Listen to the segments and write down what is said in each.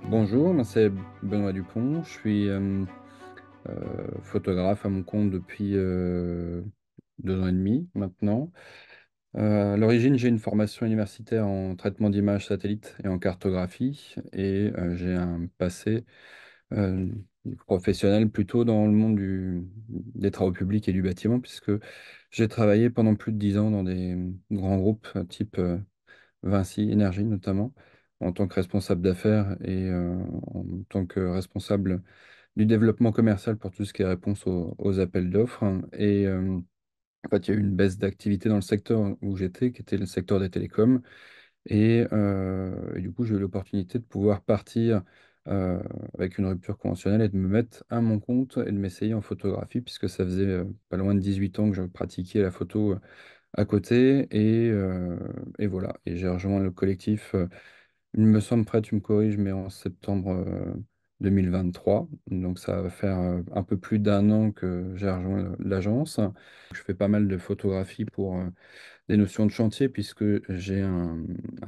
Bonjour, moi c'est Benoît Dupont. Je suis photographe à mon compte depuis 2 ans et demi maintenant. À l'origine, j'ai une formation universitaire en traitement d'images satellites et en cartographie, et j'ai un passé euh, professionnel plutôt dans le monde des travaux publics et du bâtiment, puisque j'ai travaillé pendant plus de 10 ans dans des grands groupes type Vinci Énergie notamment, en tant que responsable d'affaires et en tant que responsable du développement commercial pour tout ce qui est réponse aux appels d'offres. Et en fait, il y a eu une baisse d'activité dans le secteur où j'étais, qui était le secteur des télécoms. Et du coup, j'ai eu l'opportunité de pouvoir partir euh, avec une rupture conventionnelle et de me mettre à mon compte et de m'essayer en photographie, puisque ça faisait pas loin de 18 ans que je pratiquais la photo à côté. Et voilà. Et j'ai rejoint le collectif. Il me semble, prêt, tu me corriges, mais en septembre 2023. Donc ça va faire un peu plus d'un an que j'ai rejoint l'agence. Je fais pas mal de photographies pour des notions de chantier, puisque j'ai un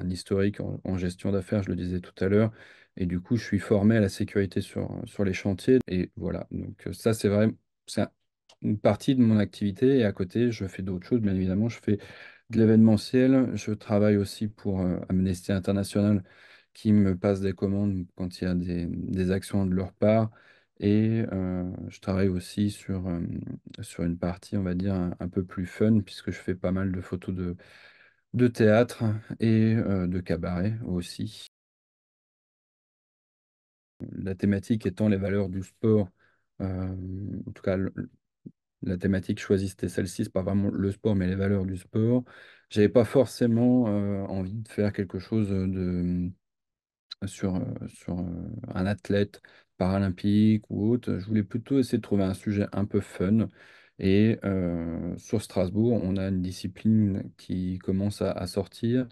historique en gestion d'affaires, je le disais tout à l'heure. Et du coup, je suis formé à la sécurité sur les chantiers. Et voilà, donc ça, c'est vrai, c'est une partie de mon activité. Et à côté, je fais d'autres choses, bien évidemment. Je fais de l'événementiel. Je travaille aussi pour Amnesty International, qui me passe des commandes quand il y a des actions de leur part. Et je travaille aussi sur une partie, on va dire, un peu plus fun, puisque je fais pas mal de photos de théâtre et de cabaret aussi. La thématique étant les valeurs du sport. En tout cas, la thématique choisie, c'était celle-ci, c'est pas vraiment le sport, mais les valeurs du sport. J'avais pas forcément envie de faire quelque chose sur un athlète paralympique ou autre. Je voulais plutôt essayer de trouver un sujet un peu fun. Et sur Strasbourg, on a une discipline qui commence à sortir,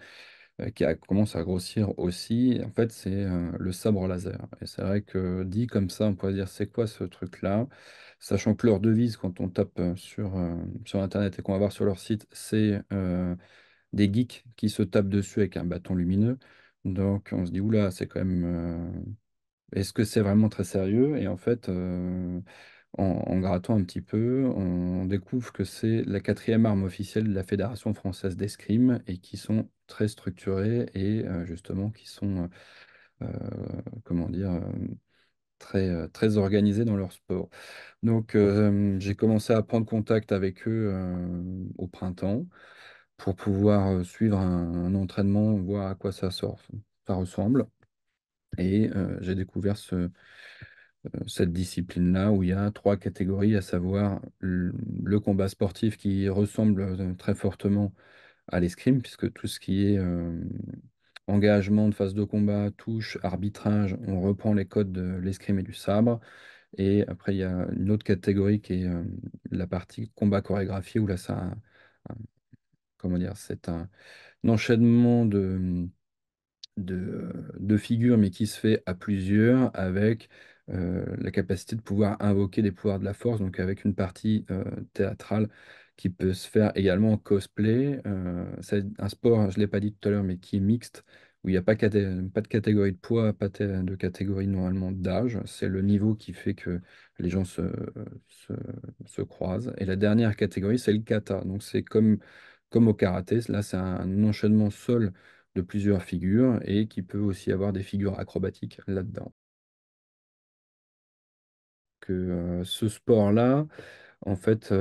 commence à grossir aussi. En fait, c'est le sabre laser. Et c'est vrai que dit comme ça, on pourrait dire c'est quoi ce truc-là? Sachant que leur devise, quand on tape sur Internet et qu'on va voir sur leur site, c'est des geeks qui se tapent dessus avec un bâton lumineux. Donc on se dit, oula, c'est quand même... est-ce que c'est vraiment très sérieux? Et en fait, en grattant un petit peu, on découvre que c'est la quatrième arme officielle de la Fédération française d'escrime, et qui sont très structurés et justement qui sont, comment dire, très organisés dans leur sport. Donc j'ai commencé à prendre contact avec eux au printemps pour pouvoir suivre un entraînement, voir à quoi ça ressemble. Et j'ai découvert cette discipline-là, où il y a trois catégories, à savoir le combat sportif, qui ressemble très fortement à l'escrime, puisque tout ce qui est engagement de phase de combat, touche, arbitrage, on reprend les codes de l'escrime et du sabre. Et après, il y a une autre catégorie qui est la partie combat chorégraphié, où là, comment dire, c'est un enchaînement de figures, mais qui se fait à plusieurs, avec la capacité de pouvoir invoquer des pouvoirs de la force, donc avec une partie théâtrale qui peut se faire également en cosplay. C'est un sport, je ne l'ai pas dit tout à l'heure, mais qui est mixte, où il n'y a pas de catégorie de poids, pas de catégorie normalement d'âge. C'est le niveau qui fait que les gens se, se croisent. Et la dernière catégorie, c'est le kata. Donc c'est comme au karaté. Là, c'est un enchaînement sol de plusieurs figures, et qui peut aussi avoir des figures acrobatiques là-dedans. Que ce sport-là, en fait,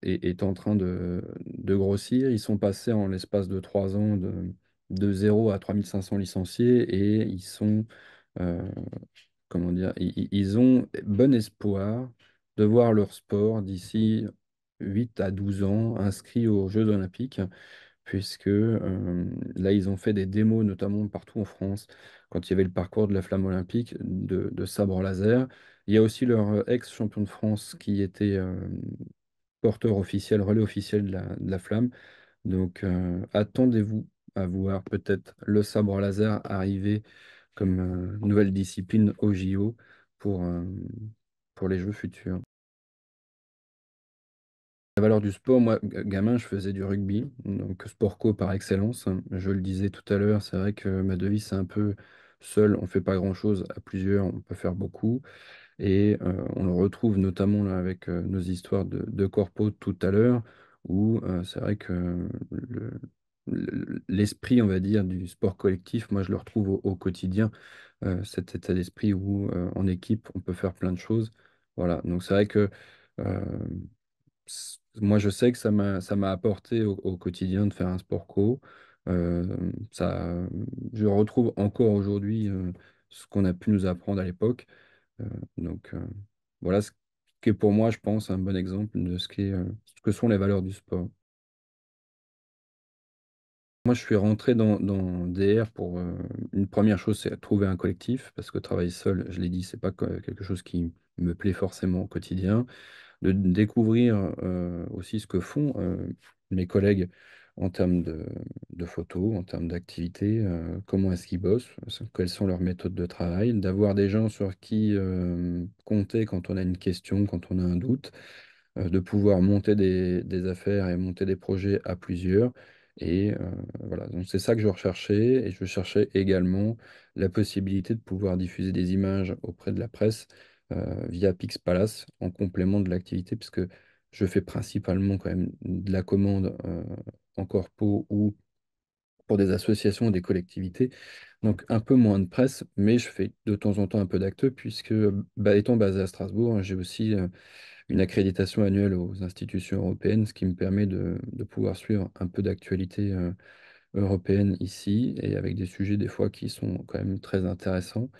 est en train de grossir. Ils sont passés en l'espace de 3 ans de 0 à 3500 licenciés, et ils sont, euh, comment dire, ils ont bon espoir de voir leur sport d'ici 8 à 12 ans inscrit aux Jeux Olympiques, puisque là, ils ont fait des démos, notamment partout en France, quand il y avait le parcours de la flamme olympique de sabre laser. Il y a aussi leur ex-champion de France qui était porteur officiel, relais officiel de la flamme. Donc, attendez-vous à voir peut-être le sabre laser arriver comme nouvelle discipline au JO pour les Jeux futurs. La valeur du sport, moi, gamin, je faisais du rugby, donc sport co par excellence. Je le disais tout à l'heure, c'est vrai que ma devise, c'est un peu seul, on ne fait pas grand-chose. À plusieurs, on peut faire beaucoup. Et on le retrouve notamment là, avec nos histoires de corpo tout à l'heure, où c'est vrai que l'esprit, on va dire, du sport collectif, moi, je le retrouve au quotidien, cet état d'esprit où en équipe, on peut faire plein de choses. Voilà, donc c'est vrai que euh, moi, je sais que ça m'a apporté au quotidien de faire un sport co. Ça, je retrouve encore aujourd'hui ce qu'on a pu nous apprendre à l'époque. Donc voilà ce qui est pour moi, je pense, un bon exemple de ce que sont les valeurs du sport. Moi, je suis rentré dans DR pour une première chose, c'est trouver un collectif, parce que travailler seul, je l'ai dit, c'est pas quelque chose qui me plaît forcément au quotidien. De découvrir aussi ce que font mes collègues en termes de photos, en termes d'activités, comment est-ce qu'ils bossent, quelles sont leurs méthodes de travail, d'avoir des gens sur qui compter quand on a une question, quand on a un doute, de pouvoir monter des affaires et monter des projets à plusieurs. Et voilà, donc c'est ça que je recherchais. Et je cherchais également la possibilité de pouvoir diffuser des images auprès de la presse via Pixpalace en complément de l'activité, puisque je fais principalement quand même de la commande en corpo ou pour des associations, des collectivités. Donc un peu moins de presse, mais je fais de temps en temps un peu d'acte, puisque étant basé à Strasbourg, hein, j'ai aussi une accréditation annuelle aux institutions européennes, ce qui me permet de pouvoir suivre un peu d'actualité européenne ici, et avec des sujets des fois qui sont quand même très intéressants.